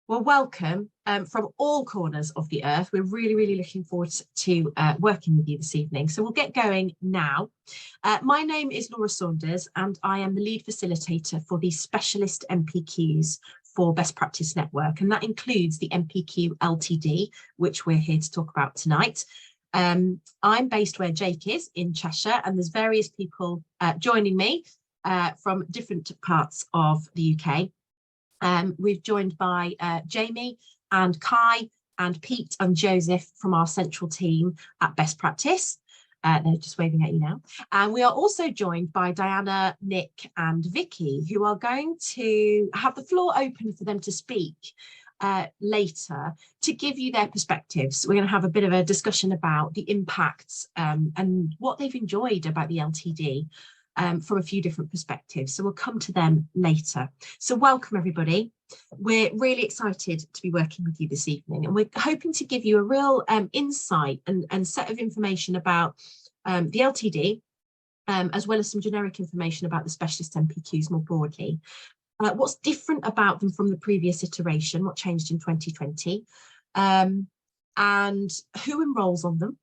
Well, welcome from all corners of the earth. We're really looking forward to working with you this evening. So we'll get going now. My name is Laura Saunders and I am the lead facilitator for the specialist NPQs for Best Practice Network. And that includes the NPQLTD, which we're here to talk about tonight. I'm based where Jake is in Cheshire, and there's various people joining me from different parts of the UK. We've joined by Jamie and Kai and Pete and Joseph from our central team at Best Practice. They're just waving at you now. And we are also joined by Diana, Nick and Vicky, who are going to have the floor open for them to speak later to give you their perspectives. We're going to have a bit of a discussion about the impacts and what they've enjoyed about the LTD. From a few different perspectives. So we'll come to them later. So welcome everybody. We're really excited to be working with you this evening, and we're hoping to give you a real insight and set of information about the LTD, as well as some generic information about the specialist NPQs more broadly. What's different about them from the previous iteration, what changed in 2020, and who enrolls on them.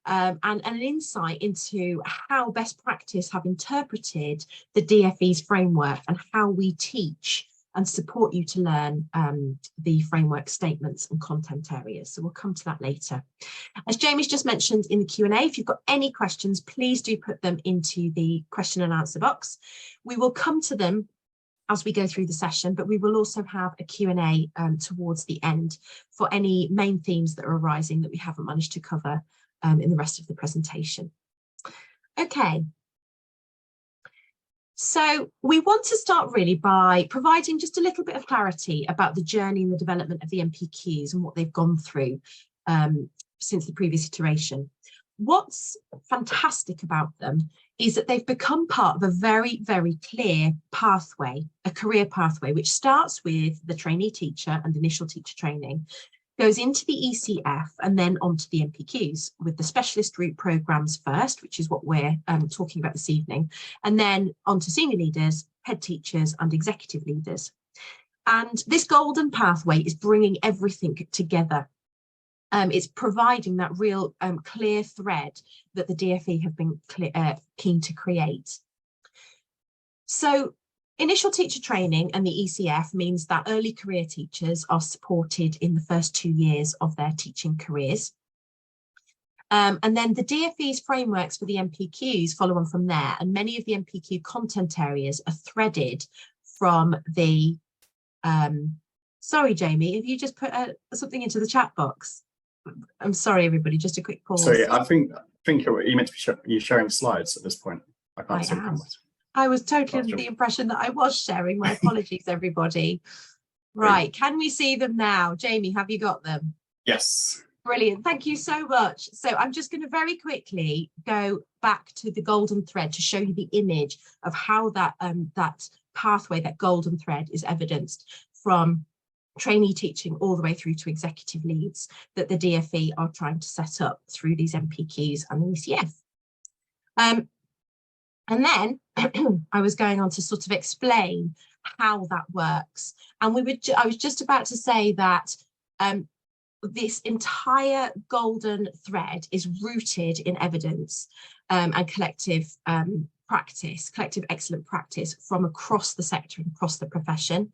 And an insight into how Best Practice have interpreted the DFE's framework and how we teach and support you to learn the framework statements and content areas. So we'll come to that later. As Jamie's just mentioned in the Q&A, if you've got any questions, please do put them into the question and answer box. We will come to them as we go through the session, but we will also have a Q&A towards the end for any main themes that are arising that we haven't managed to cover in the rest of the presentation. Okay, so we want to start really by providing just a little bit of clarity about the journey and the development of the NPQs and what they've gone through since the previous iteration. What's fantastic about them is that they've become part of a very clear pathway, a career pathway, which starts with the trainee teacher and initial teacher training, goes into the ECF and then onto the NPQs with the specialist route programmes first, which is what we're talking about this evening, and then onto senior leaders, head teachers and executive leaders. And this golden pathway is bringing everything together. It's providing that real clear thread that the DFE have been keen to create. So initial teacher training and the ECF means that early career teachers are supported in the first 2 years of their teaching careers. And then the DFE's frameworks for the NPQs follow on from there, and many of the NPQ content areas are threaded from the, sorry Jamie, have you just put something into the chat box? I'm sorry everybody, just a quick pause. Sorry, I think you meant to be sharing slides at this point. I can't see them. I was totally under the impression that I was sharing. My apologies, everybody. Right, can we see them now? Jamie, have you got them? Yes. Brilliant, thank you so much. So I'm just going to very quickly go back to the golden thread to show you the image of how that, that pathway, that golden thread is evidenced from trainee teaching all the way through to executive leads that the DFE are trying to set up through these NPQs and the ECF. And then I was going on to sort of explain how that works. And I was just about to say that this entire golden thread is rooted in evidence and collective practice, collective excellent practice from across the sector and across the profession.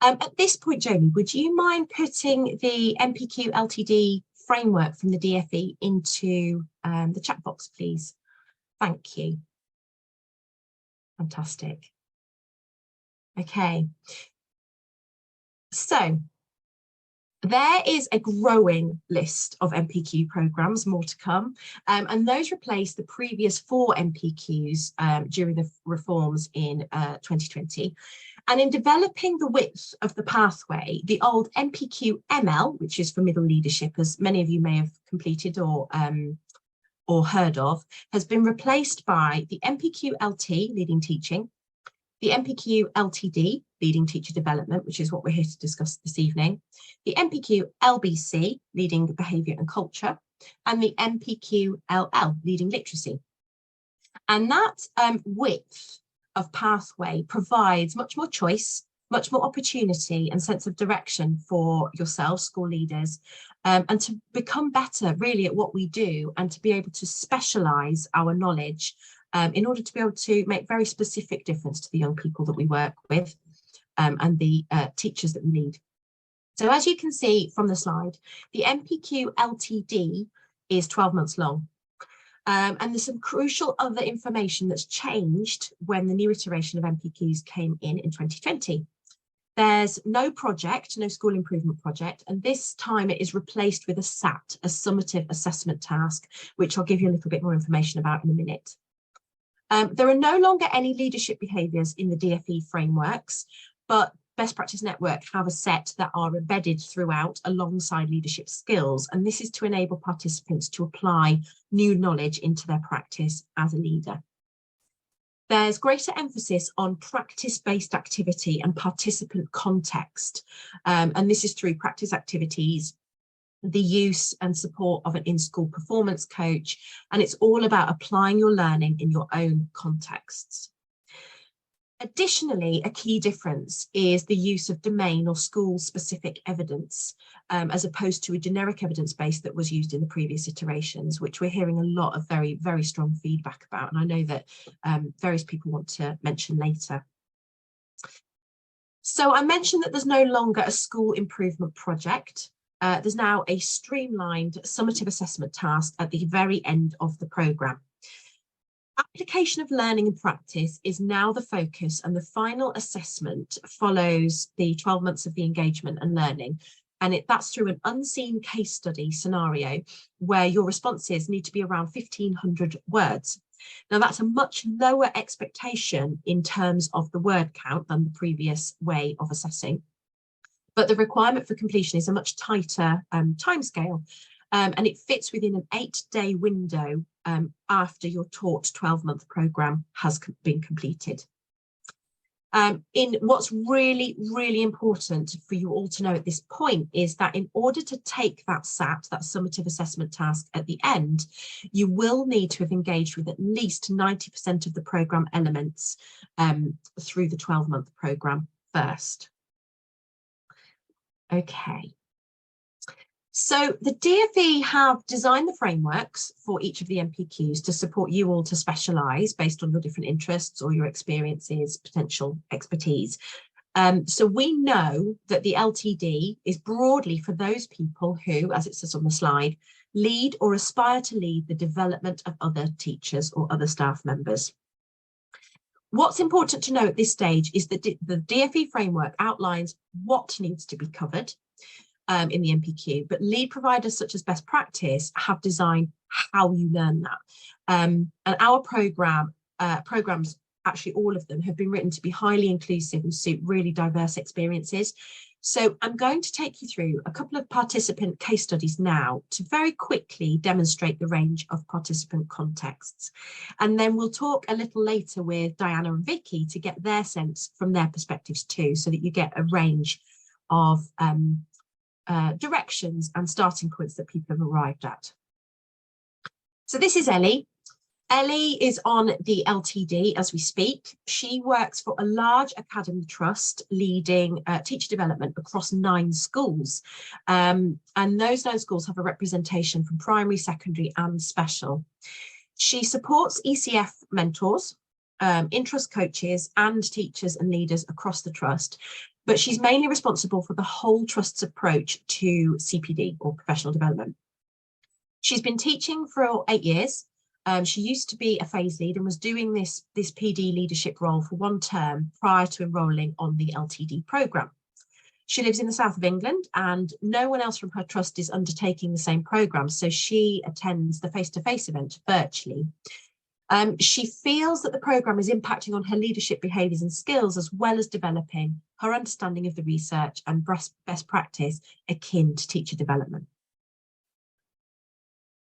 At this point, Jamie, would you mind putting the NPQ LTD framework from the DFE into the chat box, please? Thank you. Fantastic. Okay, so there is a growing list of NPQ programmes, more to come, and those replace the previous 4 NPQs during the reforms in 2020. And in developing the width of the pathway, the old NPQ ML, which is for middle leadership, as many of you may have completed or heard of, has been replaced by the NPQ LT, leading teaching, the NPQ LTD, leading teacher development, which is what we're here to discuss this evening, the NPQ LBC, leading behaviour and culture, and the NPQ LL, leading literacy. And that width of pathway provides much more choice much more opportunity and sense of direction for yourselves, school leaders, and to become better really at what we do and to be able to specialise our knowledge in order to be able to make very specific difference to the young people that we work with and the teachers that we lead. So as you can see from the slide, the NPQLTD is 12 months long. And there's some crucial other information that's changed when the new iteration of NPQs came in 2020. There's no project, no school improvement project, and this time it is replaced with a SAT, a summative assessment task, which I'll give you a little bit more information about in a minute. There are no longer any leadership behaviours in the DFE frameworks, but Best Practice Network have a set that are embedded throughout alongside leadership skills, and this is to enable participants to apply new knowledge into their practice as a leader. There's greater emphasis on practice-based activity and participant context, and this is through practice activities, the use and support of an in-school performance coach, and it's all about applying your learning in your own contexts. Additionally, a key difference is the use of domain or school-specific evidence, as opposed to a generic evidence base that was used in the previous iterations, which we're hearing a lot of very, very strong feedback about. And I know that various people want to mention later. So I mentioned that there's no longer a school improvement project. There's now a streamlined summative assessment task at the very end of the programme. Application of learning and practice is now the focus, and the final assessment follows the 12 months of the engagement and learning. And that's through an unseen case study scenario where your responses need to be around 1,500 words. Now, that's a much lower expectation in terms of the word count than the previous way of assessing. But the requirement for completion is a much tighter timescale. And it fits within an 8-day window after your taught 12-month programme has been completed. In what's really, really important for you all to know at this point is that in order to take that SAT, that summative assessment task at the end, you will need to have engaged with at least 90% of the programme elements through the 12-month programme first. Okay. So the DFE have designed the frameworks for each of the NPQs to support you all to specialise based on your different interests or your experiences, potential expertise. So we know that the LTD is broadly for those people who, as it says on the slide, lead or aspire to lead the development of other teachers or other staff members. What's important to know at this stage is that the DFE framework outlines what needs to be covered in the NPQ, but lead providers such as Best Practice have designed how you learn that. And our programs, actually all of them, have been written to be highly inclusive and suit really diverse experiences. So I'm going to take you through a couple of participant case studies now to very quickly demonstrate the range of participant contexts. And then we'll talk a little later with Diana and Vicky to get their sense from their perspectives too, so that you get a range of directions and starting points that people have arrived at. So this is Ellie. Ellie is on the LTD as we speak. She works for a large academy trust leading teacher development across 9 schools. And those 9 schools have a representation from primary, secondary and special. She supports ECF mentors, in-trust coaches and teachers and leaders across the trust. But she's mainly responsible for the whole trust's approach to CPD or professional development. She's been teaching for 8 years. She used to be a phase lead and was doing this PD leadership role for 1 term prior to enrolling on the LTD programme. She lives in the south of England and no one else from her trust is undertaking the same programme, so she attends the face-to-face event virtually. She feels that the programme is impacting on her leadership behaviours and skills, as well as developing her understanding of the research and best practice akin to teacher development.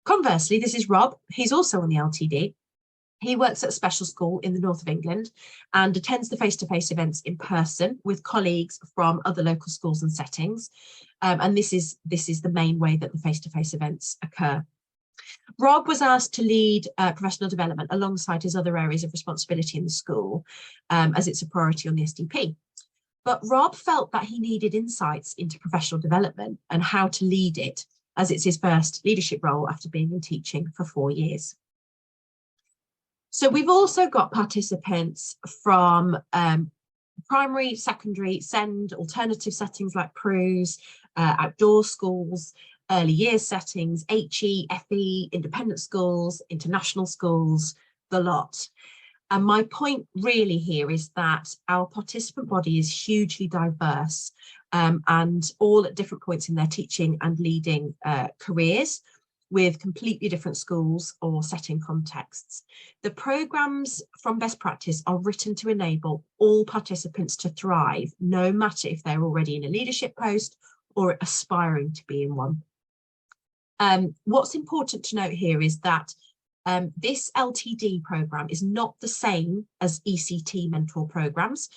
Conversely, this is Rob. He's also on the LTD. He works at a special school in the north of England and attends the face-to-face events in person with colleagues from other local schools and settings. And this is the main way that the face-to-face events occur. Rob was asked to lead professional development alongside his other areas of responsibility in the school, as it's a priority on the SDP. But Rob felt that he needed insights into professional development and how to lead it, as it's his first leadership role after being in teaching for 4 years. So we've also got participants from primary, secondary, SEND, alternative settings like PRUs, outdoor schools, early years settings, HE, FE, independent schools, international schools, the lot. And my point really here is that our participant body is hugely diverse, and all at different points in their teaching and leading careers, with completely different schools or setting contexts. The programmes from best practice are written to enable all participants to thrive, no matter if they're already in a leadership post or aspiring to be in one. What's important to note here is that this LTD programme is not the same as ECT mentor programmes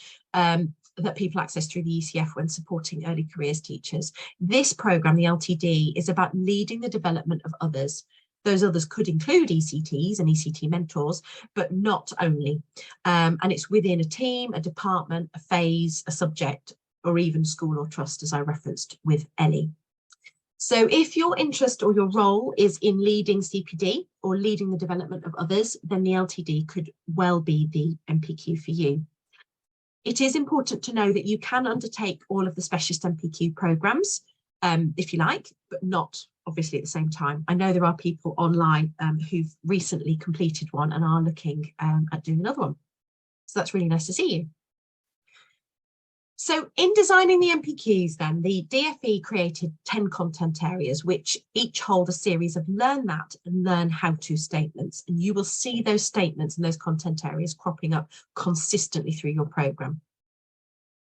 that people access through the ECF when supporting early careers teachers. This programme, the LTD, is about leading the development of others. Those others could include ECTs and ECT mentors, but not only. And it's within a team, a department, a phase, a subject, or even school or trust, as I referenced with Ellie. So if your interest or your role is in leading CPD or leading the development of others, then the LTD could well be the NPQ for you. It is important to know that you can undertake all of the specialist NPQ programmes, if you like, but not obviously at the same time. I know there are people online who've recently completed one and are looking at doing another one. So that's really nice to see you. So in designing the NPQs then, the DFE created 10 content areas, which each hold a series of learn that and learn how to statements. And you will see those statements and those content areas cropping up consistently through your programme.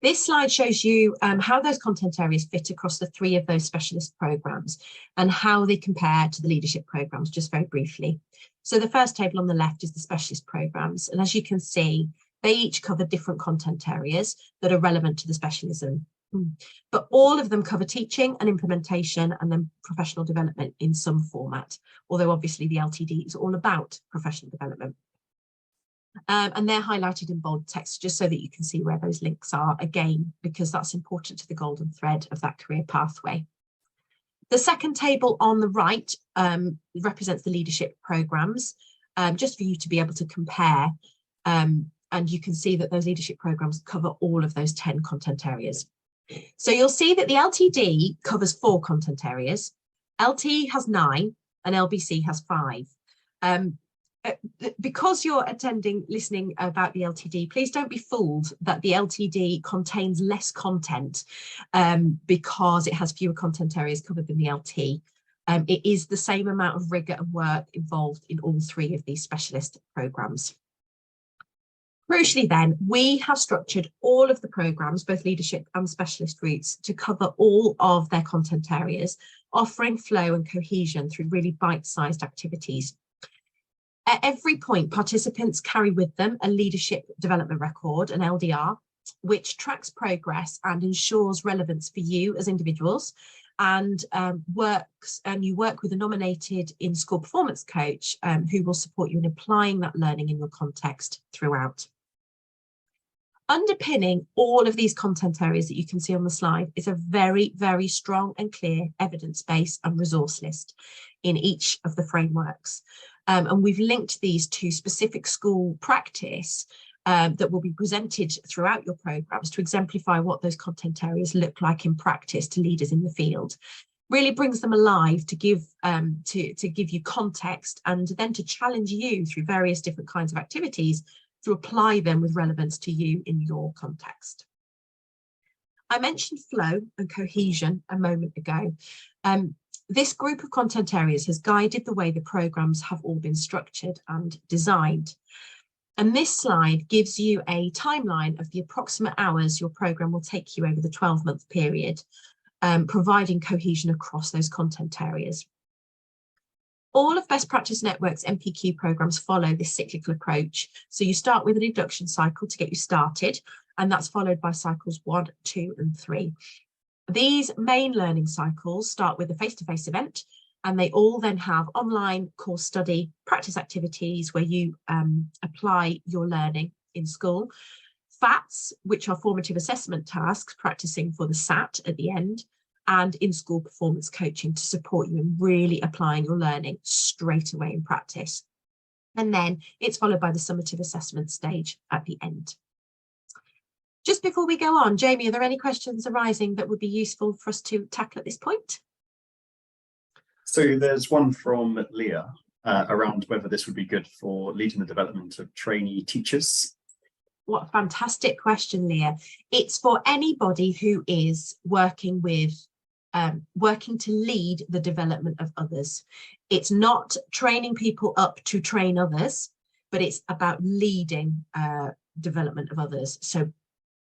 This slide shows you how those content areas fit across the 3 of those specialist programmes and how they compare to the leadership programmes, just very briefly. So the first table on the left is the specialist programmes. And as you can see, they each cover different content areas that are relevant to the specialism. But all of them cover teaching and implementation and then professional development in some format, although obviously the LTD is all about professional development. And they're highlighted in bold text just so that you can see where those links are, again, because that's important to the golden thread of that career pathway. The second table on the right represents the leadership programmes, just for you to be able to compare. And you can see that those leadership programmes cover all of those 10 content areas. So you'll see that the LTD covers 4 content areas, LT has 9 and LBC has 5. Because you're listening about the LTD, please don't be fooled that the LTD contains less content because it has fewer content areas covered than the LT. It is the same amount of rigour and work involved in all 3 of these specialist programmes. Crucially then, we have structured all of the programmes, both leadership and specialist routes, to cover all of their content areas, offering flow and cohesion through really bite-sized activities. At every point, participants carry with them a leadership development record, an LDR, which tracks progress and ensures relevance for you as individuals, and you work with a nominated in-school performance coach who will support you in applying that learning in your context throughout. Underpinning all of these content areas that you can see on the slide is a very, very strong and clear evidence base and resource list in each of the frameworks. And we've linked these to specific school practice that will be presented throughout your programmes to exemplify what those content areas look like in practice to leaders in the field. Really brings them alive to give you context and then to challenge you through various different kinds of activities to apply them with relevance to you in your context. I mentioned flow and cohesion a moment ago. This group of content areas has guided the way the programmes have all been structured and designed. And this slide gives you a timeline of the approximate hours your programme will take you over the 12-month period, providing cohesion across those content areas. All of Best Practice Network's NPQ programmes follow this cyclical approach. So you start with an induction cycle to get you started, and that's followed by cycles 1, 2 and 3. These main learning cycles start with a face-to-face event, and they all then have online course study, practice activities where you apply your learning in school, FATs, which are formative assessment tasks, practicing for the SAT at the end, and in-school performance coaching to support you in really applying your learning straight away in practice. And then it's followed by the summative assessment stage at the end. Just before we go on, Jamie, are there any questions arising that would be useful for us to tackle at this point? So there's one from Leah around whether this would be good for leading the development of trainee teachers. What a fantastic question, Leah. It's for anybody who is working with working to lead the development of others. It's not training people up to train others, but it's about leading development of others. So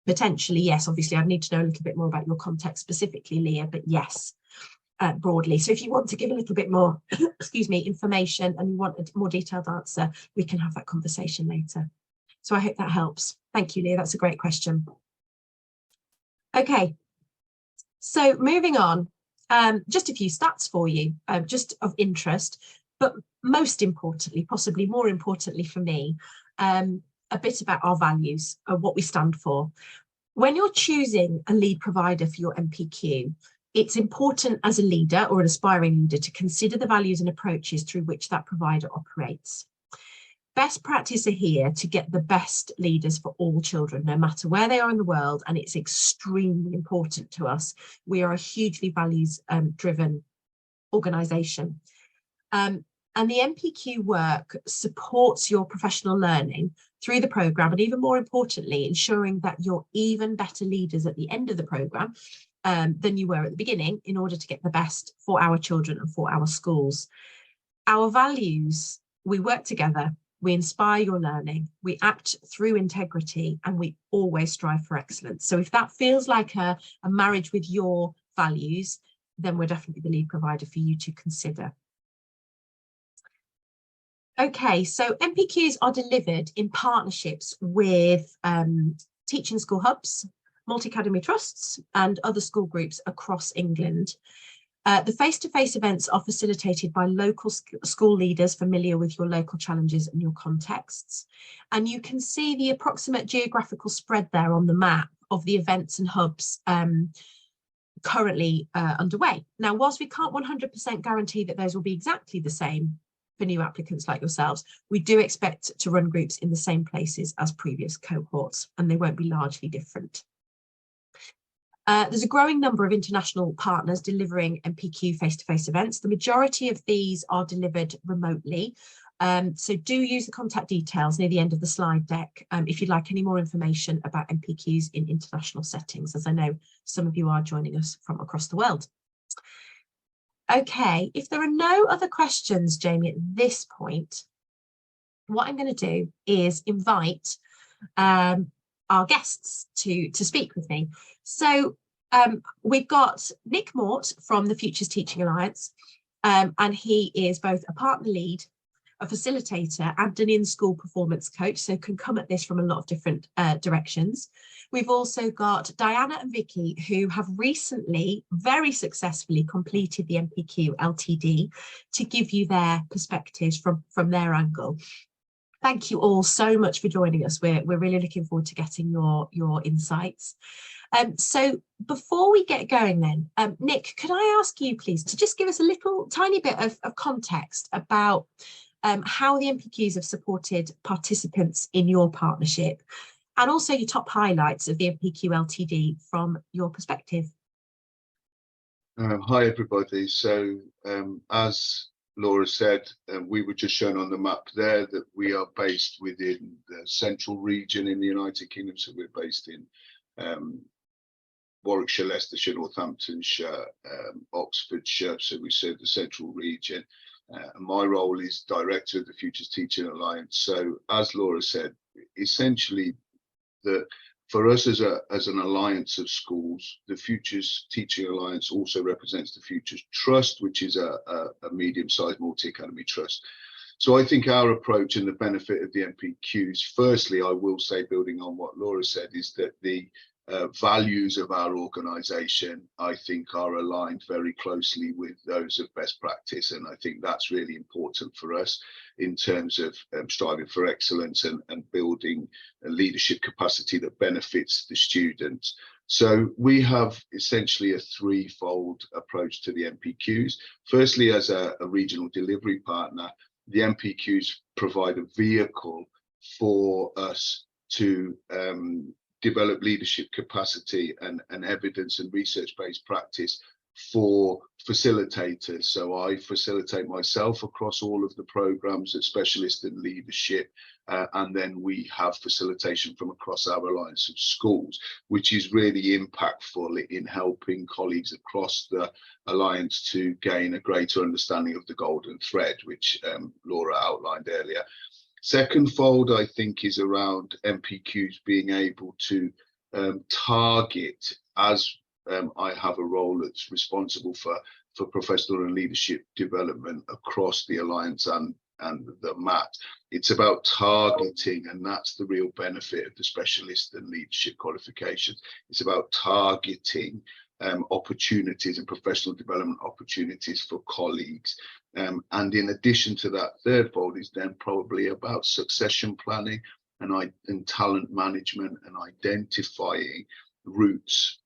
potentially, yes, obviously I'd need to know a little bit more about your context specifically, Leah, but yes, broadly. So if you want to give a little bit more, excuse me, information and you want a more detailed answer, we can have that conversation later. So I hope that helps. Thank you, Leah. That's a great question. Okay, so moving on, just a few stats for you, just of interest, but most importantly, possibly more importantly for me, a bit about our values and what we stand for. When you're choosing a lead provider for your NPQ, it's important as a leader or an aspiring leader to consider the values and approaches through which that provider operates. Best practice are here to get the best leaders for all children, no matter where they are in the world, and it's extremely important to us. We are a hugely values-driven organisation. And the NPQ work supports your professional learning through the programme, and even more importantly, ensuring that you're even better leaders at the end of the programme than you were at the beginning in order to get the best for our children and for our schools. Our values, we work together, we inspire your learning, we act through integrity, and we always strive for excellence. So if that feels like a marriage with your values, then we're definitely the lead provider for you to consider. Okay, so NPQs are delivered in partnerships with teaching school hubs, multi-academy trusts, and other school groups across England. The face-to-face events are facilitated by local school leaders familiar with your local challenges and your contexts. And you can see the approximate geographical spread there on the map of the events and hubs currently underway. Now, whilst we can't 100% guarantee that those will be exactly the same for new applicants like yourselves, we do expect to run groups in the same places as previous cohorts, and they won't be largely different. There's a growing number of international partners delivering NPQ face-to-face events. The majority of these are delivered remotely. So do use the contact details near the end of the slide deck if you'd like any more information about NPQs in international settings, as I know some of you are joining us from across the world. Okay, if there are no other questions, Jamie, at this point, what I'm going to do is invite our guests to speak with me. So we've got Nick Mort from the Futures Teaching Alliance, and he is both a partner lead, a facilitator, and an in-school performance coach, so can come at this from a lot of different directions. We've also got Diana and Vicky, who have recently very successfully completed the NPQLTD to give you their perspectives from their angle. Thank you all so much for joining us. We're really looking forward to getting your insights. So before we get going then, Nick, could I ask you please to just give us a little tiny bit of context about how the NPQs have supported participants in your partnership, and also your top highlights of the NPQLTD from your perspective. Hi everybody. So as Laura said, we were just shown on the map there that we are based within the central region in the United Kingdom. So we're based in Warwickshire, Leicestershire, Northamptonshire, Oxfordshire. So we serve the central region. And my role is director of the Futures Teaching Alliance. So as Laura said, essentially for us as an alliance of schools, the Futures Teaching Alliance also represents the Futures Trust, which is a medium-sized multi-academy trust. So I think our approach and the benefit of the NPQs, firstly, I will say, building on what Laura said, is that the values of our organisation, I think, are aligned very closely with those of best practice. And I think that's really important for us in terms of striving for excellence and building a leadership capacity that benefits the students. So we have essentially a threefold approach to the NPQs. Firstly, as a regional delivery partner, the NPQs provide a vehicle for us to develop leadership capacity and evidence and research-based practice for facilitators. So I facilitate myself across all of the programs at Specialist in Leadership, and then we have facilitation from across our alliance of schools, which is really impactful in helping colleagues across the alliance to gain a greater understanding of the golden thread, which Laura outlined earlier. Second fold, I think, is around NPQs being able to target, as I have a role that's responsible for professional and leadership development across the Alliance and the MAT. It's about targeting, and that's the real benefit of the specialist and leadership qualifications. It's about targeting opportunities and professional development opportunities for colleagues. And in addition to that, third fold is then probably about succession planning and talent management and identifying routes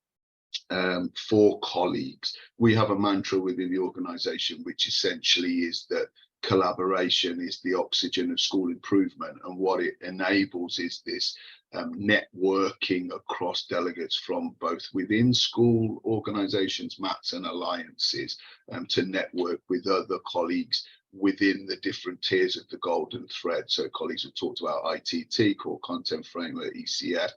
for colleagues. We have a mantra within the organisation, which essentially is that collaboration is the oxygen of school improvement, and what it enables is this networking across delegates from both within school organisations, MATs and alliances, to network with other colleagues within the different tiers of the golden thread. So colleagues have talked about ITT, Core Content Framework, ECF,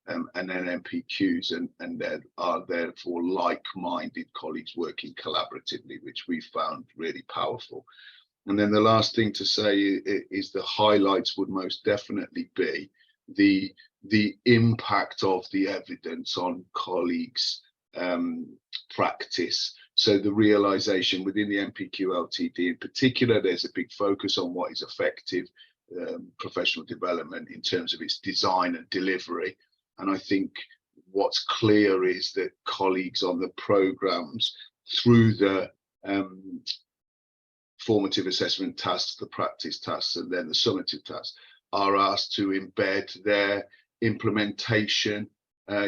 and then NPQs, and there are therefore like-minded colleagues working collaboratively, which we found really powerful. And then the last thing to say is the highlights would most definitely be the impact of the evidence on colleagues' practice. So the realization within the NPQLTD in particular, there's a big focus on what is effective professional development in terms of its design and delivery. And I think what's clear is that colleagues on the programs, through the formative assessment tasks, the practice tasks, and then the summative tasks, are asked to embed their implementation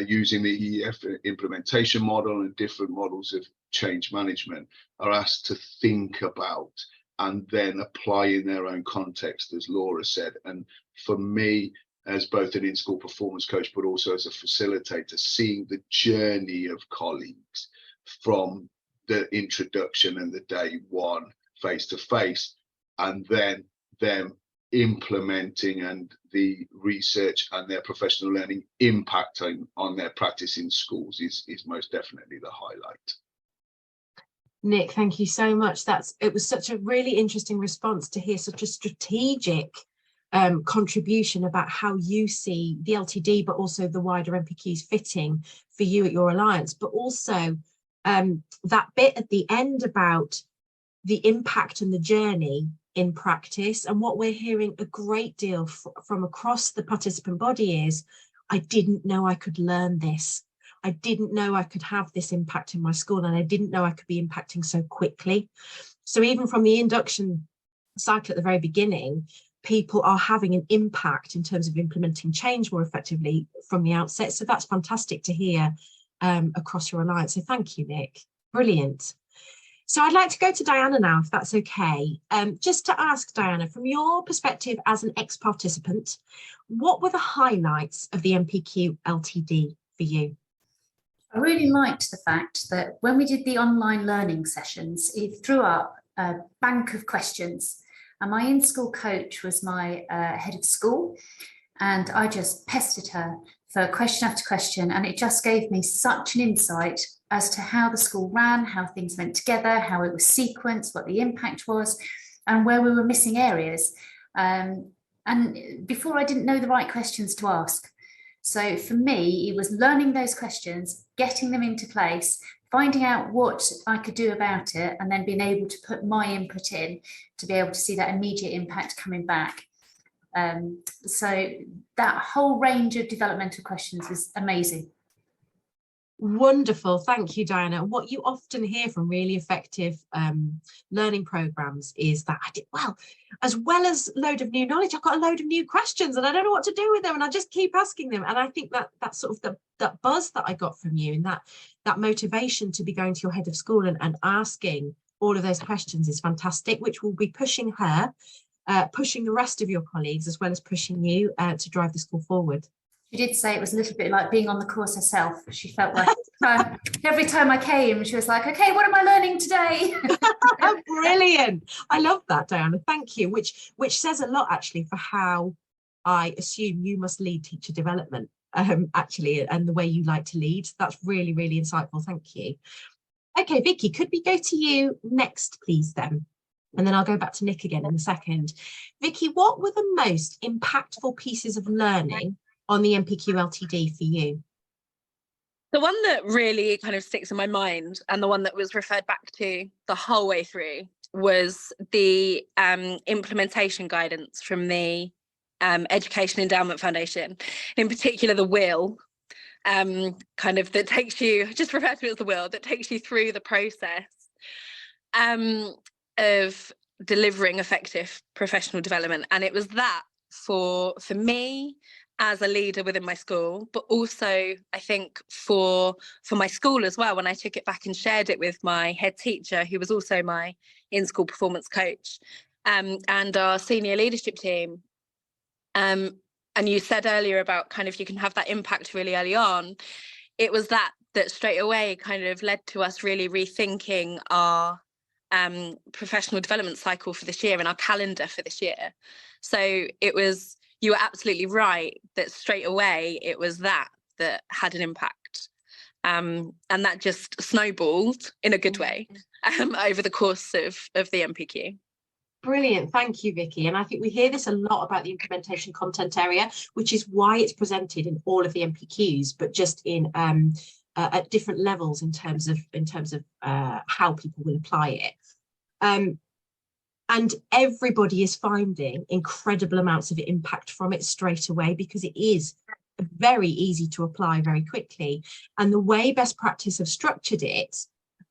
using the EEF implementation model and different models of change management, are asked to think about and then apply in their own context, as Laura said. And for me, as both an in-school performance coach, but also as a facilitator, seeing the journey of colleagues from the introduction and the day one face-to-face, and then them implementing and the research and their professional learning impacting on their practice in schools is most definitely the highlight. Nick, thank you so much. It was such a really interesting response to hear such a strategic contribution about how you see the LTD, but also the wider NPQs fitting for you at your alliance, but also that bit at the end about the impact and the journey in practice. And what we're hearing a great deal from across the participant body is, I didn't know I could learn this. I didn't know I could have this impact in my school, and I didn't know I could be impacting so quickly. So even from the induction cycle at the very beginning, people are having an impact in terms of implementing change more effectively from the outset. So that's fantastic to hear across your alliance. So thank you, Nick. Brilliant. So I'd like to go to Diana now, if that's okay. Just to ask Diana, from your perspective as an ex-participant, what were the highlights of the NPQ LTD for you? I really liked the fact that when we did the online learning sessions, it threw up a bank of questions. And my in-school coach was my head of school, and I just pestered her for question after question, and it just gave me such an insight as to how the school ran, how things went together, how it was sequenced, what the impact was, and where we were missing areas. And before, I didn't know the right questions to ask. So for me, it was learning those questions, getting them into place, finding out what I could do about it, and then being able to put my input in to be able to see that immediate impact coming back. So that whole range of developmental questions was amazing. Wonderful, thank you, Diana. What you often hear from really effective learning programs is that as well as a load of new knowledge, I've got a load of new questions and I don't know what to do with them, and I just keep asking them. And I think that's sort of that buzz that I got from you, and that motivation to be going to your head of school and asking all of those questions is fantastic, which will be pushing her, pushing the rest of your colleagues, as well as pushing you to drive the school forward. She did say it was a little bit like being on the course herself. She felt like every time I came, she was like, okay, what am I learning today? Brilliant. I love that, Diana. Thank you. Which says a lot, actually, for how I assume you must lead teacher development, actually, and the way you like to lead. That's really, really insightful. Thank you. Okay, Vicky, could we go to you next, please, then? And then I'll go back to Nick again in a second. Vicky, what were the most impactful pieces of learning on the NPQLTD for you? The one that really kind of sticks in my mind, and the one that was referred back to the whole way through, was the implementation guidance from the Education Endowment Foundation, in particular the will, kind of that takes you, just refer to it as the will, that takes you through the process of delivering effective professional development. And it was that for me as a leader within my school, but also I think for my school as well, when I took it back and shared it with my head teacher, who was also my in-school performance coach, and our senior leadership team. And you said earlier about kind of you can have that impact really early on. It was that straight away kind of led to us really rethinking our professional development cycle for this year and our calendar for this year. So it was, you were absolutely right that straight away it was that had an impact, and that just snowballed in a good way over the course of the NPQ. Brilliant, thank you, Vicky. And I think we hear this a lot about the implementation content area, which is why it's presented in all of the NPQs, but just in at different levels in terms of how people will apply it. And everybody is finding incredible amounts of impact from it straight away, because it is very easy to apply very quickly. And the way best practice have structured it,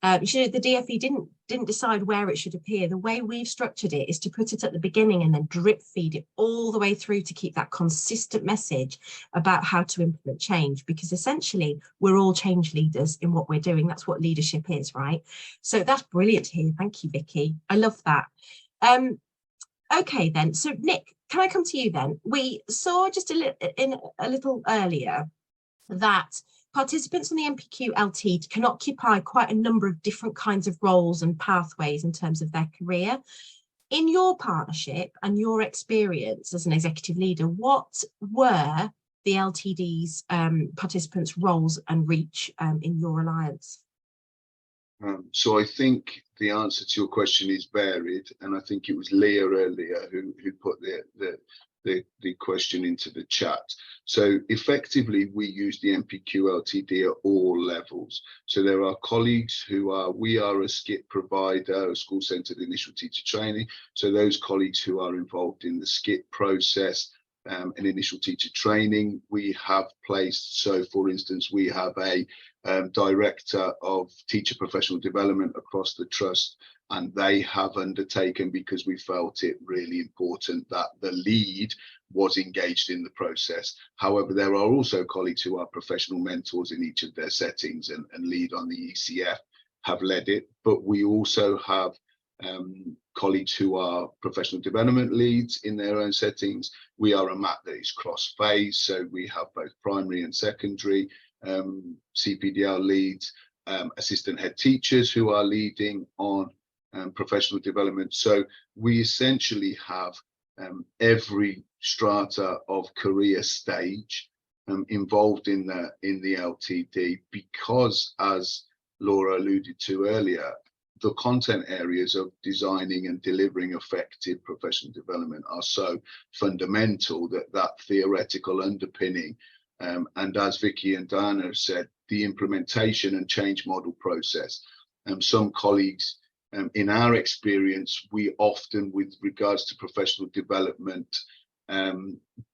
the DFE didn't decide where it should appear. The way we've structured it is to put it at the beginning and then drip feed it all the way through to keep that consistent message about how to implement change, because essentially we're all change leaders in what we're doing. That's what leadership is, right? So that's brilliant to hear. Thank you, Vicky. I love that. Okay then, so Nick, can I come to you then? We saw just a little earlier that participants on the NPQLT can occupy quite a number of different kinds of roles and pathways in terms of their career. In your partnership and your experience as an executive leader, what were the LTD's participants' roles and reach in your alliance? So I think the answer to your question is varied, and I think it was Leah earlier who put the question into the chat. So effectively, we use the NPQLTD at all levels. So there are colleagues we are a skip provider, a school-centred initial teacher training. So those colleagues who are involved in the skip process and initial teacher training, we have placed. So for instance, we have a director of teacher professional development across the trust, and they have undertaken, because we felt it really important that the lead was engaged in the process. However, there are also colleagues who are professional mentors in each of their settings and lead on the ECF, have led it. But we also have colleagues who are professional development leads in their own settings. We are a MAT that is cross-phase, so we have both primary and secondary CPDL leads, assistant head teachers who are leading on professional development. So we essentially have every strata of career stage involved in the LTD, because, as Laura alluded to earlier, the content areas of designing and delivering effective professional development are so fundamental that theoretical underpinning, and as Vicky and Diana have said, the implementation and change model process. Some colleagues, in our experience, we often, with regards to professional development,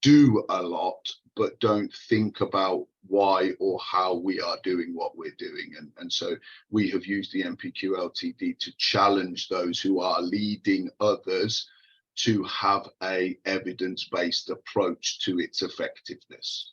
do a lot, but don't think about why or how we are doing what we're doing. And so we have used the NPQLTD to challenge those who are leading others to have a evidence-based approach to its effectiveness.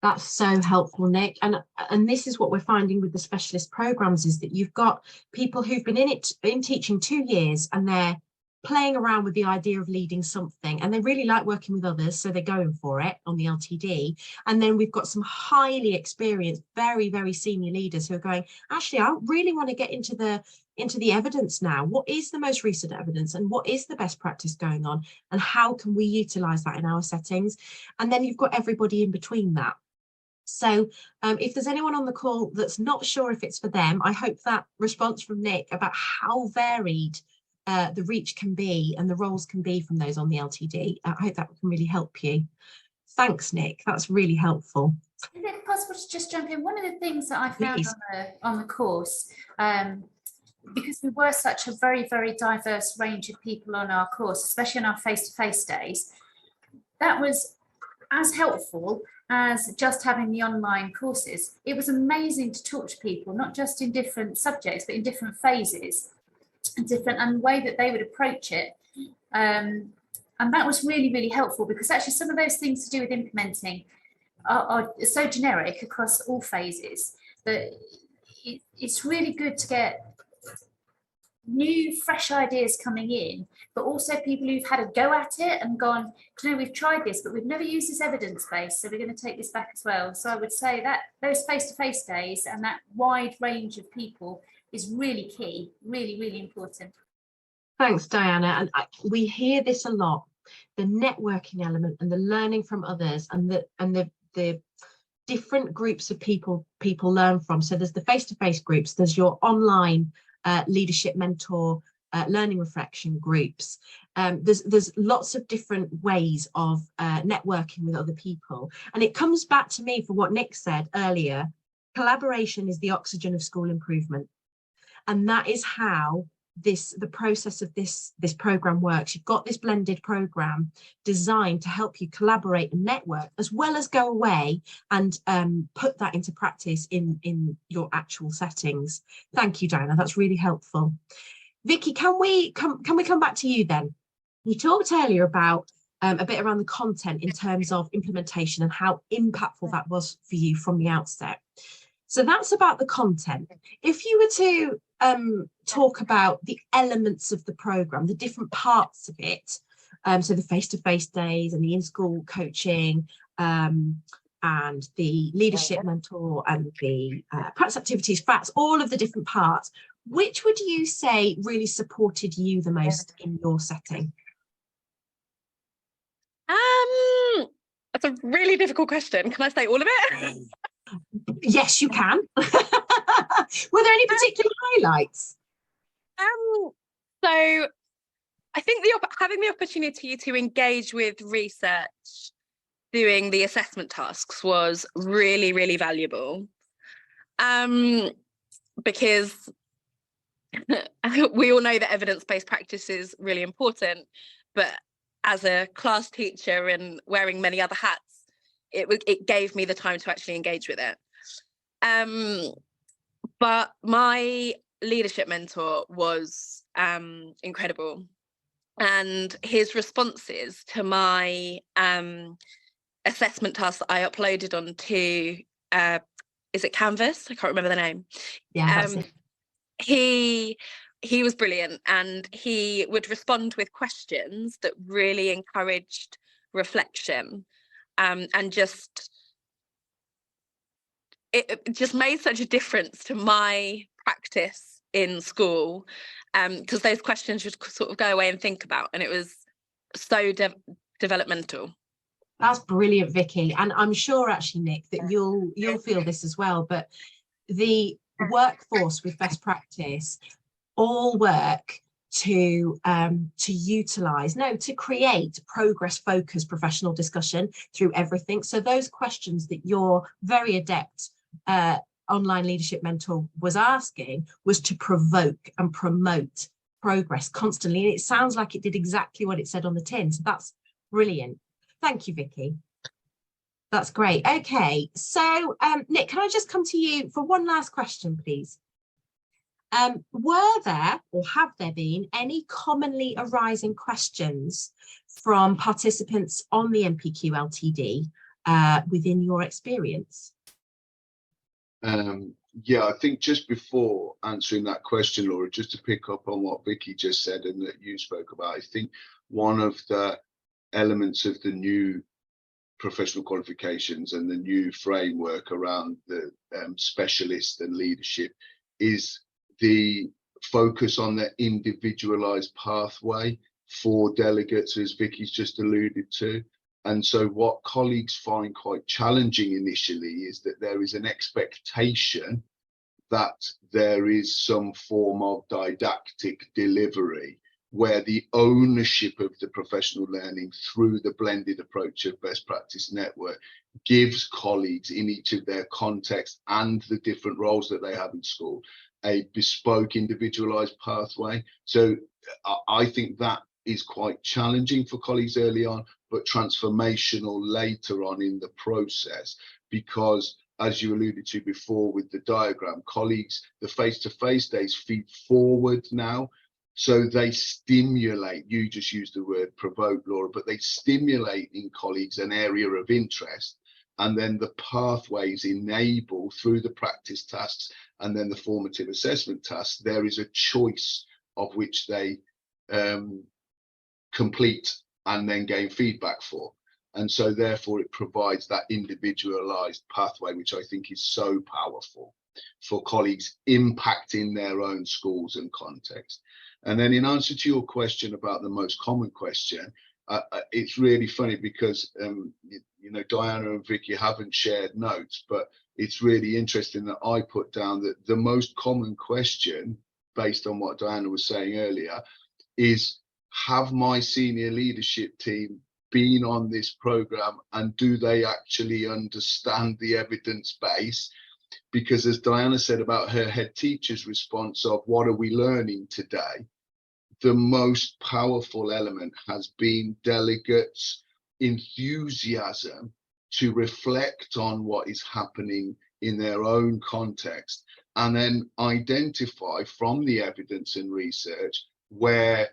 That's so helpful, Nick. And this is what we're finding with the specialist programs, is that you've got people who've been in teaching 2 years, and they're playing around with the idea of leading something, and they really like working with others, so they're going for it on the LTD. And then we've got some highly experienced, very, very senior leaders who are going, actually, I really want to get into the evidence now. What is the most recent evidence, and what is the best practice going on, and how can we utilize that in our settings? And then you've got everybody in between that. So if there's anyone on the call that's not sure if it's for them, I hope that response from Nick about how varied the reach can be and the roles can be from those on the LTD, I hope that can really help you. Thanks, Nick. That's really helpful. Is it possible to just jump in? One of the things that I found on the course, because we were such a very, very diverse range of people on our course, especially on our face-to-face days, that was as helpful as just having the online courses. It was amazing to talk to people, not just in different subjects, but in different phases, and the way that they would approach it. And that was really, really helpful, because actually some of those things to do with implementing are so generic across all phases that it's really good to get new, fresh ideas coming in, but also people who've had a go at it and gone, you know, we've tried this, but we've never used this evidence base, so we're going to take this back as well. So I would say that those face-to-face days and that wide range of people is really key, really, really important. Thanks, Diana. And we hear this a lot, the networking element and the learning from others, and the different groups of people learn from. So there's the face-to-face groups, there's your online leadership mentor learning reflection groups. There's lots of different ways of networking with other people. And it comes back to me for what Nick said earlier, collaboration is the oxygen of school improvement. And that is how the process of this program works. You've got this blended program designed to help you collaborate and network, as well as go away and put that into practice in your actual settings. Thank you, Diana. That's really helpful. Vicky, can we come back to you then? You talked earlier about a bit around the content in terms of implementation and how impactful that was for you from the outset. So that's about the content. If you were to talk about the elements of the program, the different parts of it, so the face-to-face days and the in-school coaching and the leadership mentor and the practice activities, facts, all of the different parts, which would you say really supported you the most in your setting? That's a really difficult question. Can I say all of it? Yes, you can. Were there any particular highlights? So I think having the opportunity to engage with research doing the assessment tasks was really, really valuable. Because we all know that evidence-based practice is really important, but as a class teacher and wearing many other hats, it gave me the time to actually engage with it. But my leadership mentor was incredible, and his responses to my assessment tasks that I uploaded onto is it Canvas? I can't remember the name. Yeah, that's it. He was brilliant, and he would respond with questions that really encouraged reflection, and it just made such a difference to my practice in school, because those questions would sort of go away and think about, and it was so developmental. That's brilliant, Vicky. And I'm sure actually, Nick, that you'll feel this as well, but the workforce with best practice all work to create progress focused professional discussion through everything. So those questions that your very adept online leadership mentor was asking was to provoke and promote progress constantly, and it sounds like it did exactly what it said on the tin. So that's Brilliant. Thank you, Vicky. That's great. Okay, so Nick, can I just come to you for one last question, please? Were there or have there been any commonly arising questions from participants on the NPQLTD within your experience? Yeah, I think just before answering that question, Laura, just to pick up on what Vicky just said and that you spoke about, I think one of the elements of the new professional qualifications and the new framework around the specialist and leadership is the focus on the individualized pathway for delegates, as Vicky's just alluded to. And so what colleagues find quite challenging initially is that there is an expectation that there is some form of didactic delivery where the ownership of the professional learning through the blended approach of best practice network gives colleagues in each of their contexts and the different roles that they have in school a bespoke individualized pathway. So I think that is quite challenging for colleagues early on, but transformational later on in the process, because as you alluded to before with the diagram, colleagues, the face-to-face days feed forward now. So they stimulate, you just used the word provoke, Laura, but they stimulate in colleagues an area of interest, and then the pathways enable through the practice tasks and then the formative assessment tasks, there is a choice of which they complete and then gain feedback for. And so therefore it provides that individualized pathway, which I think is so powerful for colleagues impacting their own schools and context. And then in answer to your question about the most common question, it's really funny because, you know, Diana and Vicky haven't shared notes, but it's really interesting that I put down that the most common question, based on what Diana was saying earlier, is have my senior leadership team been on this program and do they actually understand the evidence base? Because as Diana said about her head teacher's response of what are we learning today, the most powerful element has been delegates' enthusiasm to reflect on what is happening in their own context and then identify from the evidence and research where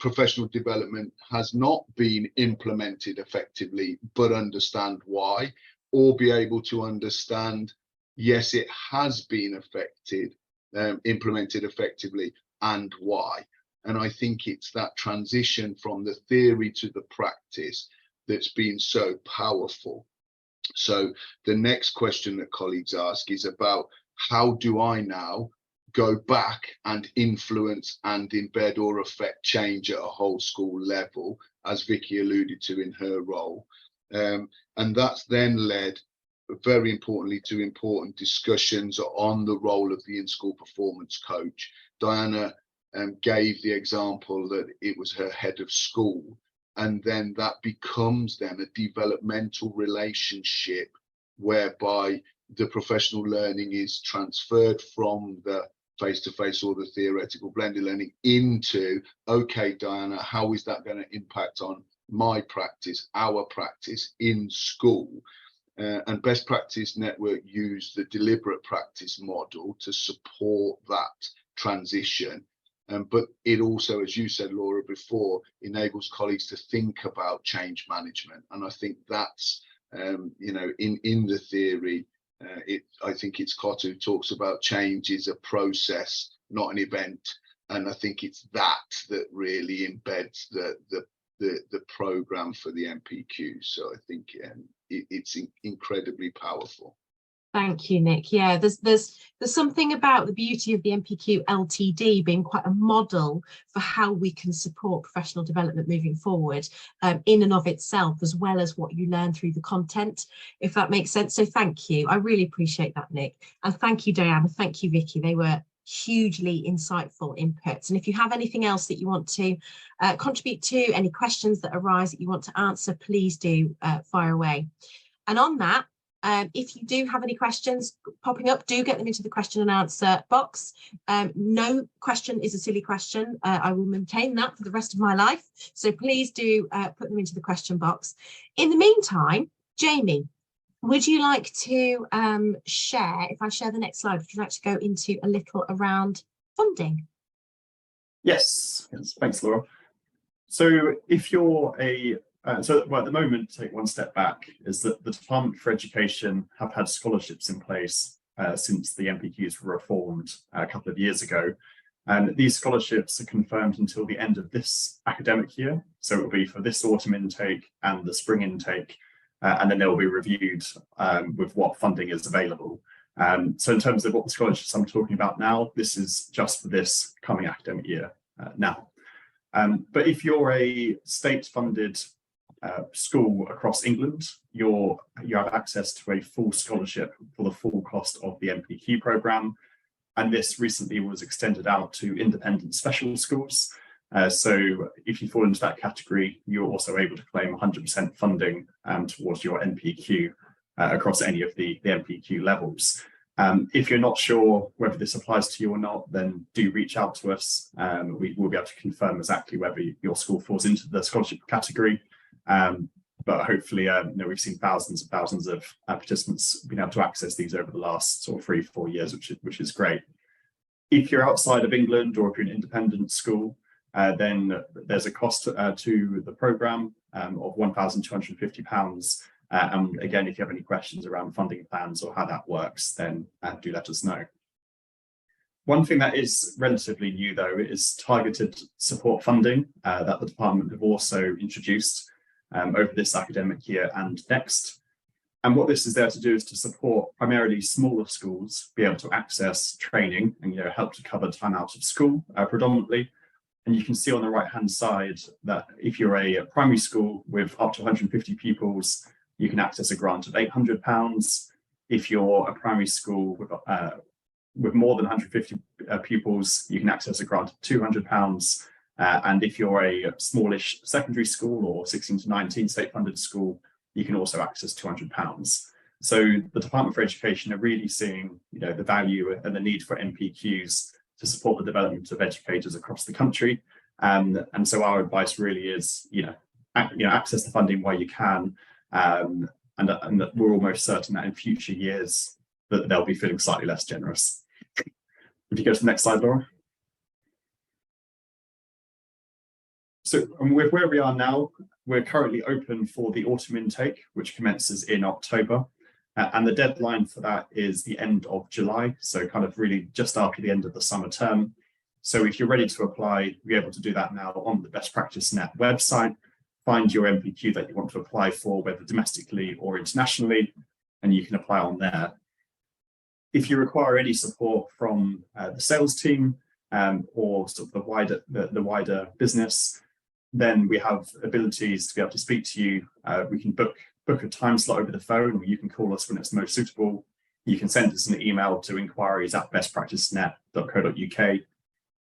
professional development has not been implemented effectively, but understand why, or be able to understand, yes, it has been implemented effectively and why. And I think it's that transition from the theory to the practice that's been so powerful. So the next question that colleagues ask is about how do I now go back and influence and embed or affect change at a whole school level, as Vicky alluded to in her role. And that's then led very importantly to important discussions on the role of the in-school performance coach. Diana gave the example that it was her head of school, and then that becomes then a developmental relationship whereby the professional learning is transferred from the face-to-face or the theoretical blended learning into, okay, Diana, how is that going to impact on my practice, our practice in school? And Best Practice Network use the deliberate practice model to support that transition. But it also, as you said, Laura, before, enables colleagues to think about change management. And I think that's, you know, in the theory, I think it's Cotter who talks about change is a process, not an event. And I think it's that really embeds the program for the NPQ. So I think it's incredibly powerful. Thank you, Nick. Yeah, there's something about the beauty of the NPQLTD being quite a model for how we can support professional development moving forward in and of itself, as well as what you learn through the content, if that makes sense. So thank you. I really appreciate that, Nick. And thank you, Diana. Thank you, Vicky. They were hugely insightful inputs. And if you have anything else that you want to contribute to, any questions that arise that you want to answer, please do fire away. And on that, If you do have any questions popping up, do get them into the question and answer box. No question is a silly question. I will maintain that for the rest of my life. So please do put them into the question box. In the meantime, Jamie, would you like to share, if I share the next slide, would you like to go into a little around funding? Yes, thanks, Laura. So if you're at the moment, take one step back, is that the Department for Education have had scholarships in place since the NPQs were reformed a couple of years ago. And these scholarships are confirmed until the end of this academic year. So it will be for this autumn intake and the spring intake, and then they'll be reviewed with what funding is available. So in terms of what the scholarships I'm talking about now, this is just for this coming academic year now. But if you're a state-funded school across England, you have access to a full scholarship for the full cost of the NPQ programme. And this recently was extended out to independent special schools. So if you fall into that category, you're also able to claim 100% funding towards your NPQ across any of the NPQ levels. If you're not sure whether this applies to you or not, then do reach out to us. We will be able to confirm exactly whether your school falls into the scholarship category. But hopefully, we've seen thousands and thousands of participants being able to access these over the last sort of 3-4 years, which is great. If you're outside of England or if you're an independent school, then there's a cost to the programme of £1,250. And again, if you have any questions around funding plans or how that works, then do let us know. One thing that is relatively new, though, is targeted support funding that the department have also introduced over this academic year and next. And what this is there to do is to support primarily smaller schools be able to access training and help to cover time out of school predominantly. And you can see on the right-hand side that if you're a primary school with up to 150 pupils, you can access a grant of £800. If you're a primary school with more than 150 pupils, you can access a grant of £200. And if you're a smallish secondary school or 16 to 19 state-funded school, you can also access £200. So the Department for Education are really seeing, the value and the need for NPQs to support the development of educators across the country. And so our advice really is, access the funding while you can. And that we're almost certain that in future years that they'll be feeling slightly less generous. If you go to the next slide, Laura. So with where we are now, we're currently open for the autumn intake, which commences in October. And the deadline for that is the end of July. So kind of really just after the end of the summer term. So if you're ready to apply, you're able to do that now on the Best Practice Net website. Find your NPQ that you want to apply for, whether domestically or internationally, and you can apply on there. If you require any support from the sales team or sort of the wider business, then we have abilities to be able to speak to you. We can book a time slot over the phone, or you can call us when it's most suitable. You can send us an email to inquiries@bestpracticenet.co.uk,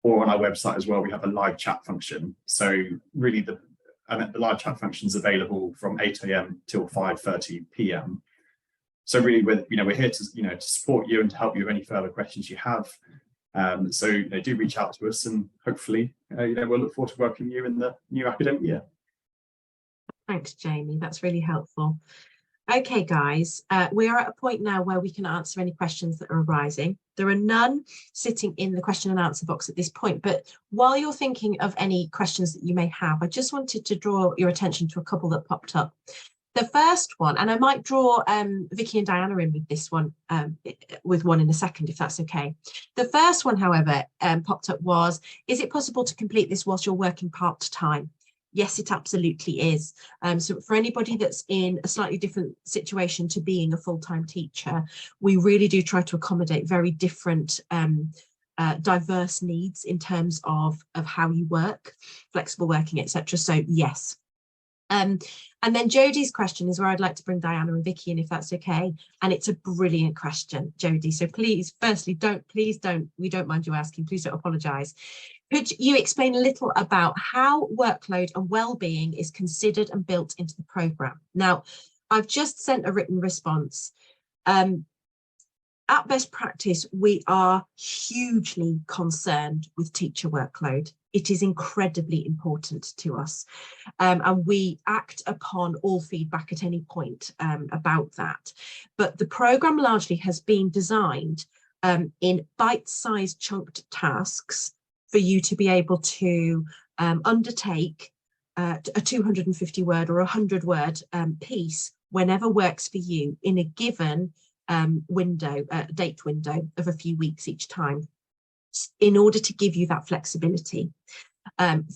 or on our website as well, we have a live chat function. So really the live chat function is available from 8 AM till 5:30 PM. So really, we're here to support you and to help you with any further questions you have. So do reach out to us, and hopefully, we'll look forward to working with you in the new academic year. Thanks, Jamie. That's really helpful. Okay, guys, we are at a point now where we can answer any questions that are arising. There are none sitting in the question and answer box at this point, but while you're thinking of any questions that you may have, I just wanted to draw your attention to a couple that popped up. The first one, and I might draw Vicky and Diana in with this one, with one in a second, if that's okay. The first one, however, popped up was, is it possible to complete this whilst you're working part-time? Yes, it absolutely is. So for anybody that's in a slightly different situation to being a full-time teacher, we really do try to accommodate very different diverse needs in terms of how you work, flexible working, etc. So yes. And then Jodie's question is where I'd like to bring Diana and Vicky in, if that's okay. And it's a brilliant question, Jodie. So please, firstly, we don't mind you asking, please don't apologise. Could you explain a little about how workload and well-being is considered and built into the programme? Now, I've just sent a written response. At Best Practice, we are hugely concerned with teacher workload. It is incredibly important to us, and we act upon all feedback at any point about that. But the programme largely has been designed in bite-sized chunked tasks for you to be able to undertake a 250 word or 100 word piece whenever works for you in a given date window of a few weeks each time, in order to give you that flexibility.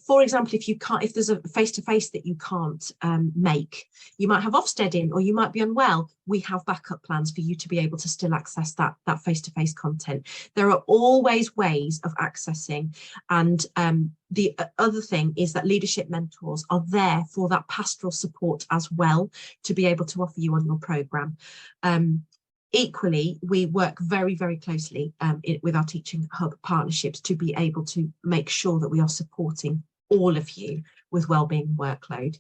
For example, if there's a face-to-face that you can't make, you might have Ofsted in, or you might be unwell, we have backup plans for you to be able to still access that face-to-face content. There are always ways of accessing, and the other thing is that leadership mentors are there for that pastoral support as well, to be able to offer you on your programme. Equally, we work very, very closely with our Teaching Hub partnerships to be able to make sure that we are supporting all of you with wellbeing workload.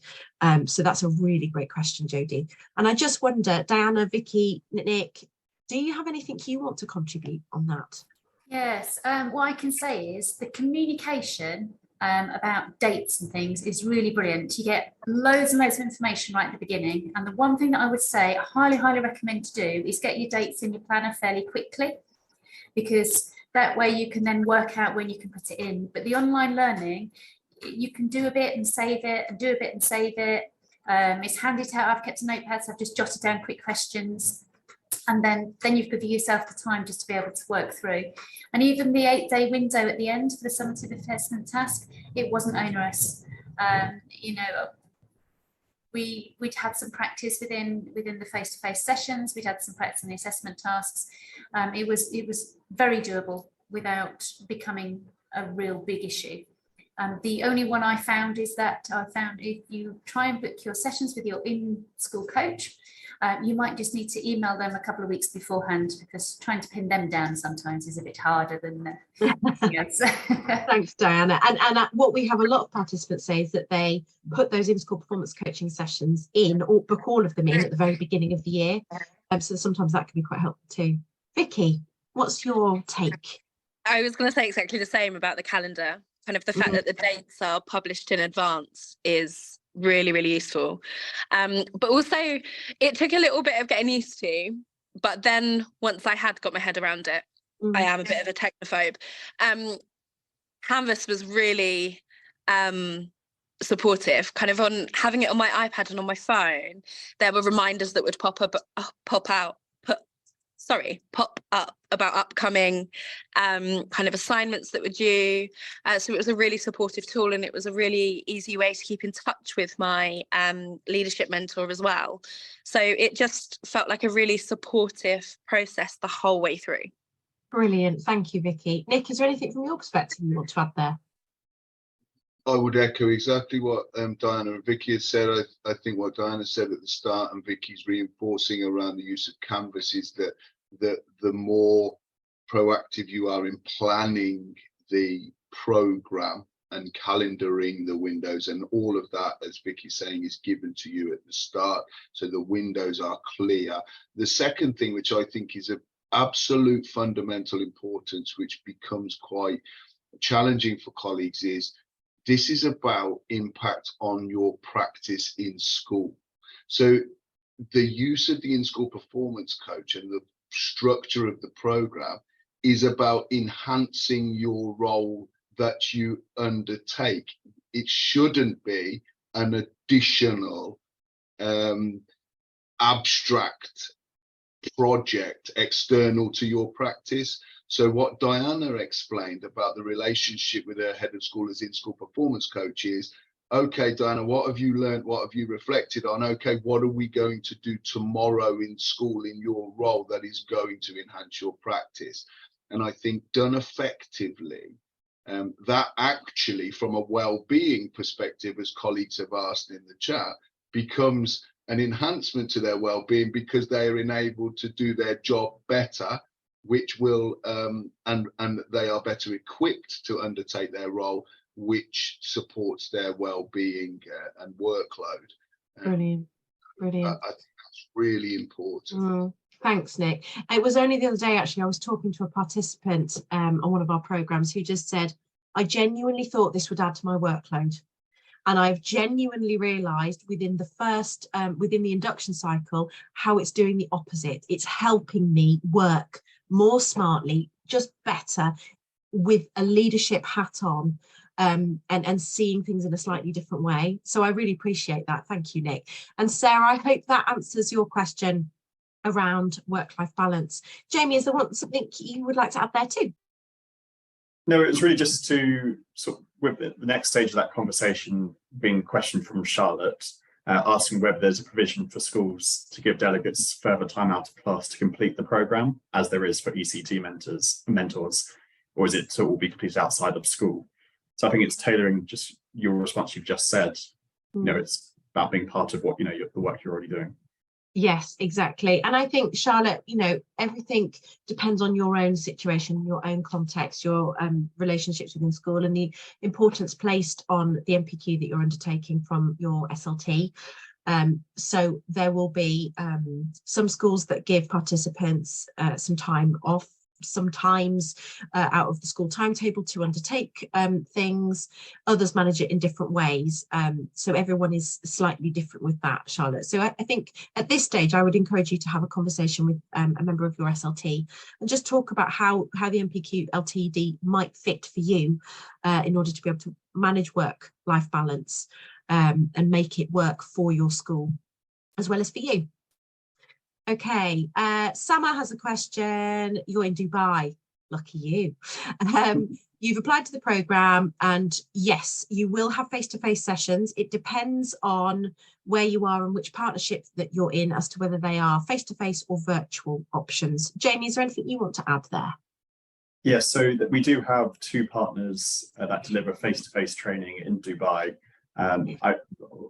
So that's a really great question, Jodie. And I just wonder, Diana, Vicky, Nick, do you have anything you want to contribute on that? Yes, what I can say is the communication about dates and things is really brilliant. You get loads and loads of information right at the beginning. And the one thing that I would say, I highly, highly recommend to do is get your dates in your planner fairly quickly, because that way you can then work out when you can put it in. But the online learning, you can do a bit and save it, and do a bit and save it. It's handy to have. I've kept a notepad, so I've just jotted down quick questions. And then you've given yourself the time just to be able to work through. And even the 8-day window at the end for the summative assessment task, it wasn't onerous. You know, we'd had some practice within the face-to-face sessions. We'd had some practice in the assessment tasks. It was very doable without becoming a real big issue. The only one I found is that if you try and book your sessions with your in-school coach, you might just need to email them a couple of weeks beforehand, because trying to pin them down sometimes is a bit harder than anything else. Thanks, Diana. And what we have a lot of participants say is that they put those in-school performance coaching sessions in, or book all of them in at the very beginning of the year. So sometimes that can be quite helpful too. Vicky, what's your take? I was going to say exactly the same about the calendar. Kind of the fact that the dates are published in advance is really, really useful. But also it took a little bit of getting used to, but then once I had got my head around it, I am a bit of a technophobe. Canvas was really supportive, kind of on having it on my iPad and on my phone. There were reminders that would pop up about upcoming kind of assignments that were due. So it was a really supportive tool, and it was a really easy way to keep in touch with my leadership mentor as well. So it just felt like a really supportive process the whole way through. Brilliant. Thank you, Vicky. Nick, is there anything from your perspective you want to add there? I would echo exactly what Diana and Vicky had said. I think what Diana said at the start and Vicky's reinforcing around the use of Canvas is that the more proactive you are in planning the program and calendaring the windows, and all of that, as Vicky's saying, is given to you at the start, so the windows are clear. The second thing, which I think is of absolute fundamental importance, which becomes quite challenging for colleagues, is this is about impact on your practice in school. So the use of the in-school performance coach and the structure of the program is about enhancing your role that you undertake. It shouldn't be an additional abstract project external to your practice. So what Diana explained about the relationship with her head of school as in-school performance coach is, okay, Diana, what have you learned? What have you reflected on? Okay, what are we going to do tomorrow in school in your role that is going to enhance your practice? And I think done effectively, that actually, from a well-being perspective, as colleagues have asked in the chat, becomes an enhancement to their well-being, because they are enabled to do their job better, which will and they are better equipped to undertake their role, which supports their well-being and workload. Brilliant. I think That's really important. Thanks, Nick. It was only the other day, actually, I was talking to a participant on one of our programmes who just said, I genuinely thought this would add to my workload. And I've genuinely realised within the induction cycle, how it's doing the opposite. It's helping me work more smartly, just better, with a leadership hat on, and seeing things in a slightly different way. So I really appreciate that. Thank you, Nick. And Sarah, I hope that answers your question around work-life balance. Jamie, is there something you would like to add there too? No, it was really just to sort of, with the next stage of that conversation being a question from Charlotte, asking whether there's a provision for schools to give delegates further time out of class to complete the programme, as there is for ECT mentors, or is it to all be completed outside of school? So I think it's tailoring just your response you've just said. You know, it's about being part of what, you know, the work you're already doing. Yes, exactly. And I think, Charlotte, you know, everything depends on your own situation, your own context, your relationships within school, and the importance placed on the NPQ that you're undertaking from your SLT. So there will be some schools that give participants some time off, sometimes out of the school timetable to undertake things. Others manage it in different ways, so everyone is slightly different with that, Charlotte. So I think at this stage I would encourage you to have a conversation with a member of your SLT and just talk about how the NPQLTD might fit for you in order to be able to manage work-life balance and make it work for your school as well as for you. Okay, Sama has a question. You're in Dubai, lucky you. You've applied to the programme, and yes, you will have face-to-face sessions. It depends on where you are and which partnership that you're in as to whether they are face-to-face or virtual options. Jamie, is there anything you want to add there? Yes, so that we do have two partners that deliver face-to-face training in Dubai.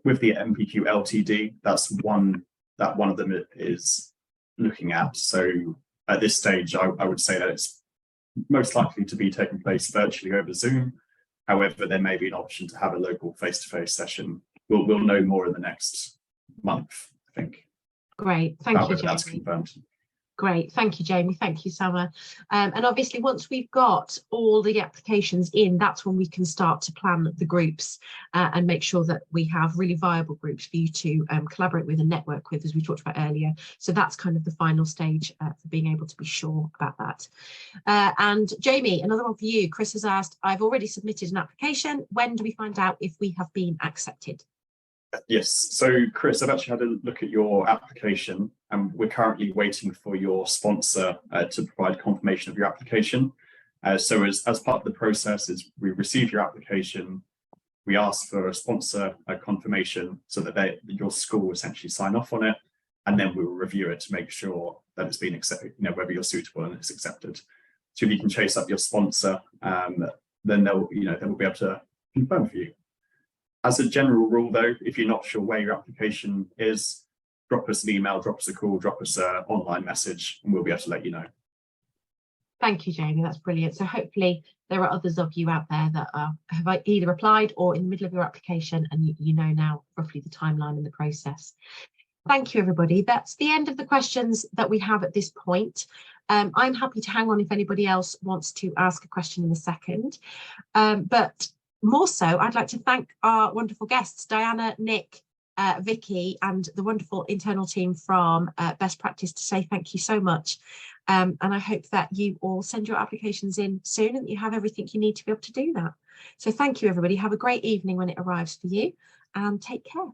With the NPQLTD, that's one of them is looking at. So at this stage, I would say that it's most likely to be taking place virtually over Zoom. However, there may be an option to have a local face-to-face session. We'll know more in the next month, I think. Great, thank you, Jamie. That's confirmed. Great, thank you, Jamie. Thank you, Sama. And obviously, once we've got all the applications in, that's when we can start to plan the groups and make sure that we have really viable groups for you to collaborate with and network with, as we talked about earlier. So that's kind of the final stage for being able to be sure about that. And Jamie, another one for you. Chris has asked, I've already submitted an application. When do we find out if we have been accepted? Yes, so Chris, I've actually had a look at your application, and we're currently waiting for your sponsor to provide confirmation of your application. So as part of the process is we receive your application, we ask for a sponsor confirmation so that your school will essentially sign off on it, and then we will review it to make sure that it's been accepted, you know, whether you're suitable and it's accepted. So if you can chase up your sponsor, then they'll be able to confirm for you. As a general rule, though, if you're not sure where your application is, drop us an email, drop us a call, drop us an online message, and we'll be able to let you know. Thank you, Jamie. That's brilliant. So hopefully there are others of you out there that have either applied or in the middle of your application, and you know now roughly the timeline and the process. Thank you, everybody. That's the end of the questions that we have at this point. I'm happy to hang on if anybody else wants to ask a question in a second. But more so, I'd like to thank our wonderful guests, Diana, Nick, Vicky, and the wonderful internal team from Best Practice, to say thank you so much. And I hope that you all send your applications in soon and that you have everything you need to be able to do that. So thank you, everybody. Have a great evening when it arrives for you, and take care.